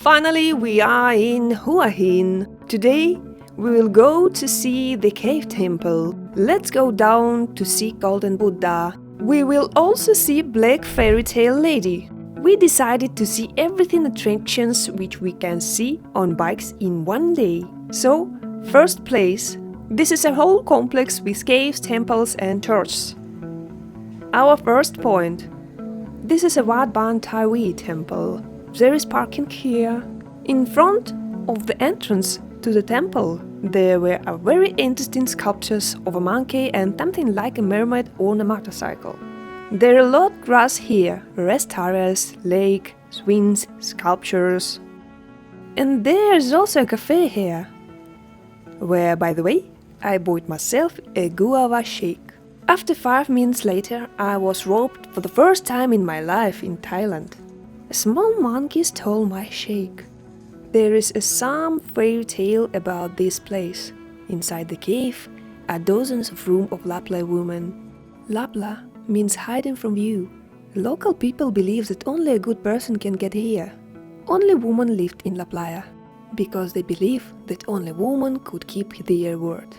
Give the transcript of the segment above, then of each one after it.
Finally, we are in Hua Hin. Today, we will go to see the cave temple. Let's go down to see Golden Buddha. We will also see Black Fairy Tale Lady. We decided to see everything attractions which we can see on bikes in one day. So, first place. This is a whole complex with caves, temples and churches. Our first point. This is a Wat Ban Thawi temple. There is parking here. In front of the entrance to the temple, there were a very interesting sculptures of a monkey and something like a mermaid on a motorcycle. There are a lot of grass here, rest areas, lake, swings, sculptures. And there's also a cafe here, where, by the way, I bought myself a guava shake. After 5 minutes later, I was robbed for the first time in my life in Thailand. A small monkey stole my shake. There is some fairy tale about this place. Inside the cave are dozens of rooms of Lapla women. Lapla means hiding from view. Local people believe that only a good person can get here. Only women lived in Laplaya, because they believe that only women could keep their word.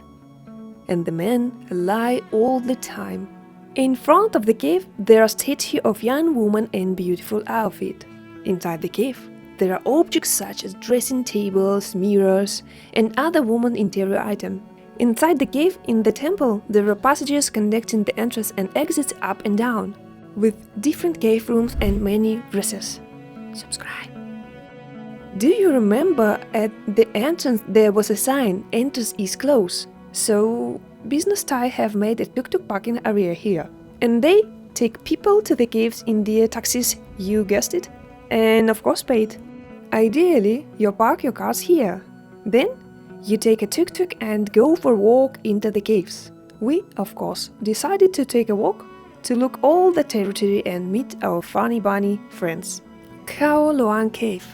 And the men lie all the time. In front of the cave, there are statues of young women in beautiful outfit. Inside the cave, there are objects such as dressing tables, mirrors, and other woman interior items. Inside the cave, in the temple, there are passages connecting the entrance and exits up and down, with different cave rooms and many recesses. Subscribe. Do you remember at the entrance there was a sign, "Entrance is closed"? So, business Thai have made a tuk-tuk parking area here. And they take people to the caves in their taxis, you guessed it, and of course paid. Ideally, you park your cars here. Then, you take a tuk-tuk and go for a walk into the caves. We, of course, decided to take a walk to look all the territory and meet our funny bunny friends. Khao Luang Cave,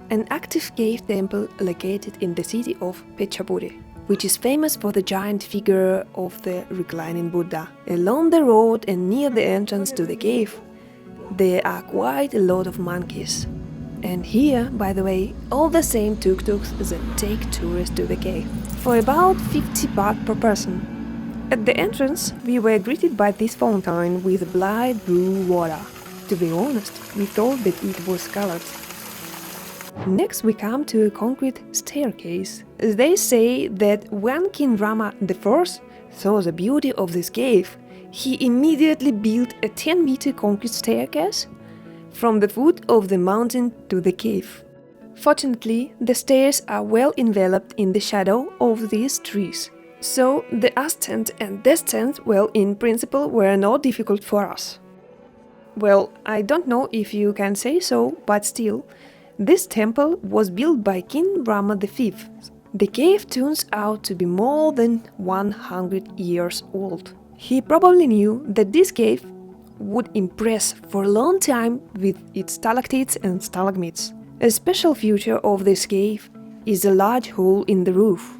an active cave temple located in the city of Phetchaburi, which is famous for the giant figure of the reclining Buddha. Along the road and near the entrance to the cave, there are quite a lot of monkeys. And here, by the way, all the same tuk-tuks that take tourists to the cave, for about 50 baht per person. At the entrance, we were greeted by this fountain with bright blue water. To be honest, we thought that it was colored. Next, we come to a concrete staircase. They say that when King Rama I saw the beauty of this cave, he immediately built a 10-meter concrete staircase from the foot of the mountain to the cave. Fortunately, the stairs are well enveloped in the shadow of these trees. So the ascent and descent, well, in principle, were not difficult for us. Well, I don't know if you can say so, but still, this temple was built by King Rama V. The cave turns out to be more than 100 years old. He probably knew that this cave would impress for a long time with its stalactites and stalagmites. A special feature of this cave is a large hole in the roof.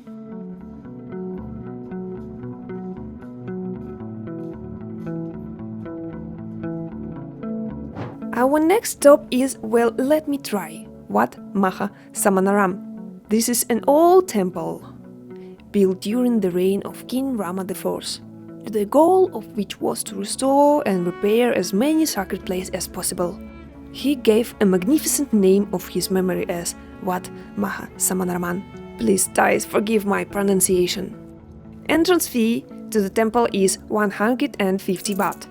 Our next stop is, well, let me try, Wat Mahathat. This is an old temple, built during the reign of King Rama IV, the goal of which was to restore and repair as many sacred places as possible. He gave a magnificent name of his memory as Wat Mahathat. Please, Thais, forgive my pronunciation. Entrance fee to the temple is 150 baht.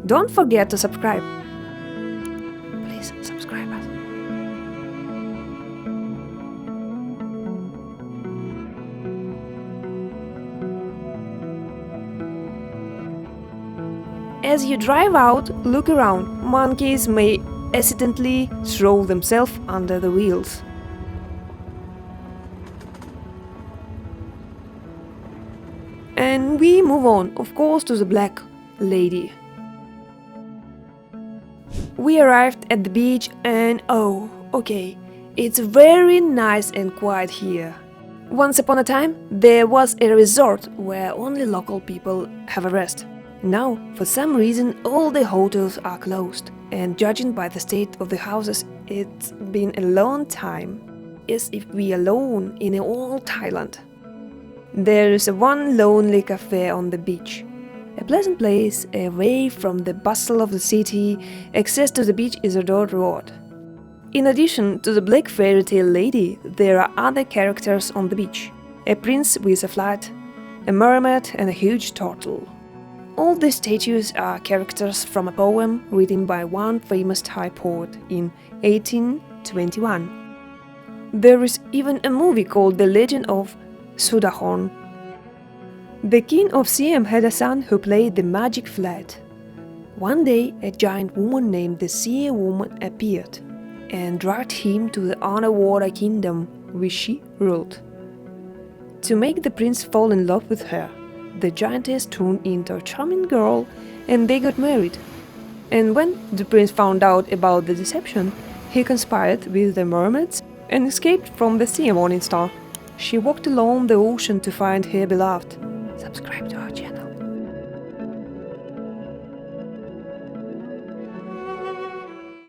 Don't forget to subscribe. Please subscribe us. As you drive out, look around. Monkeys may accidentally throw themselves under the wheels. And we move on, of course, to the Black Lady. We arrived at the beach and oh, okay, it's very nice and quiet here. Once upon a time, there was a resort where only local people have a rest. Now, for some reason, all the hotels are closed, and judging by the state of the houses, it's been a long time, as if we are alone in all Thailand. There is one lonely cafe on the beach, a pleasant place away from the bustle of the city. Access to the beach is a dirt road. In addition to the black fairy tale lady, there are other characters on the beach: a prince with a flag, a mermaid, and a huge turtle. All these statues are characters from a poem written by one famous Thai poet in 1821. There is even a movie called The Legend of Sudahorn. The king of Siam had a son who played the magic flute. One day, a giant woman named the Sea Woman appeared and dragged him to the underwater kingdom which she ruled. To make the prince fall in love with her, the giantess turned into a charming girl and they got married. And when the prince found out about the deception, he conspired with the mermaids and escaped from the sea morning star. She walked along the ocean to find her beloved. Subscribe.